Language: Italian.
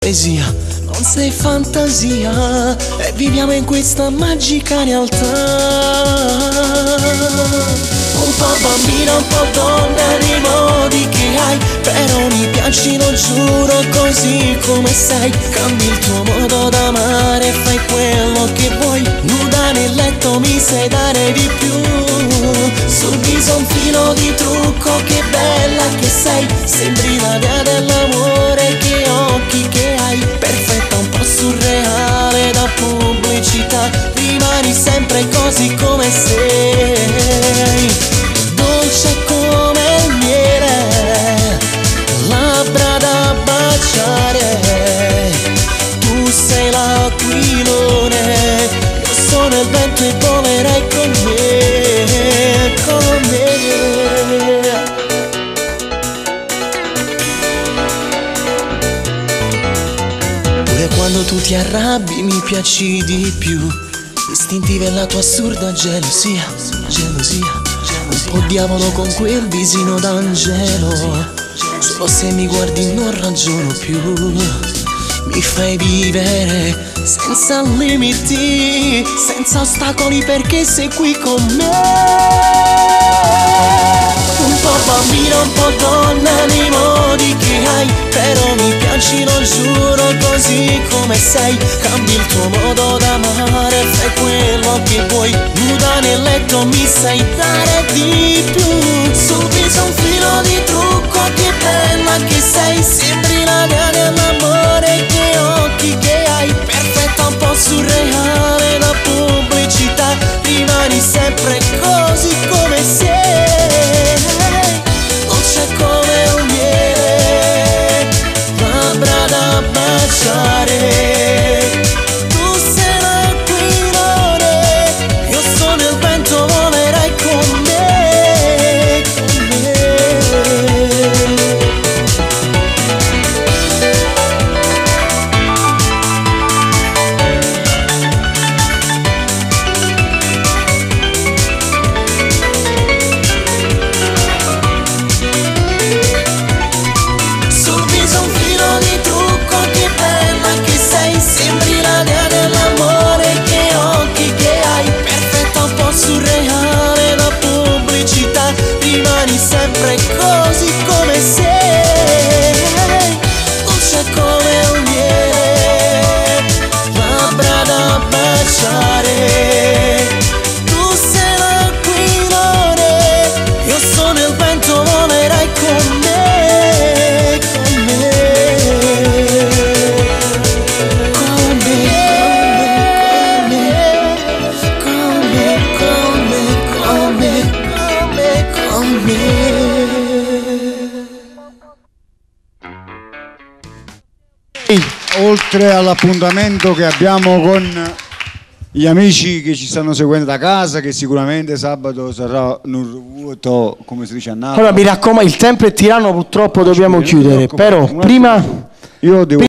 poesia, non sei fantasia, e viviamo in questa magica realtà. Un po' bambina, un po' donna nei modi che hai, però mi piaci, lo giuro, così come sei. Cambi il tuo modo d'amare, fai quello che vuoi, nuda nel letto mi sai dare di più. Sul viso un filo di trucco, che bella che sei, sembri la dea dell'amore, che occhi che hai, perfetta, un po' surreale da pubblicità, rimani sempre così come sei. Dolce come il miele, labbra da baciare, tu sei l'aquilone, io sono il vento e volerai con me, con me. Pure quando tu ti arrabbi mi piaci di più, istintiva è la tua assurda gelosia, gelosia. Un po' diavolo con quel visino d'angelo, solo se mi guardi non ragiono più. Mi fai vivere senza limiti, senza ostacoli, perché sei qui con me. Un po' bambina, un po' donna nei modi che hai, però mi piaci, lo giuro, così come sei. Cambi il tuo modo d'amare, fai quello che vuoi, nuda nel letto mi sai dare di più. Sul viso un filo di trucco, che bella che sei, sembri la dea dell'amore, che occhi che hai, perfetta, un po' surreale da pubblicità, rimani sempre così come sei. Dolce come un miele, labbra da baciare, tu sei l'aquilone, io sono il vento, volerai con me, con me. Sul viso un filo di trucco, che bella che sei, sembri la dea dell'amore, che occhi che hai, perfetta, un po' surreale da pubblicità, rimani sempre così come sei. Dolce come un miele, labbra da baciare, tu sei l'aquilone, io sono il vento, volerai con me, con me, con me, con me, con me, con me, con me, con me. Oltre all'appuntamento che abbiamo con gli amici che ci stanno seguendo da casa, che sicuramente sabato sarà un vuoto, come si dice a Napoli. Allora mi raccomando, il tempo è tiranno, purtroppo dobbiamo chiudere, però prima io devo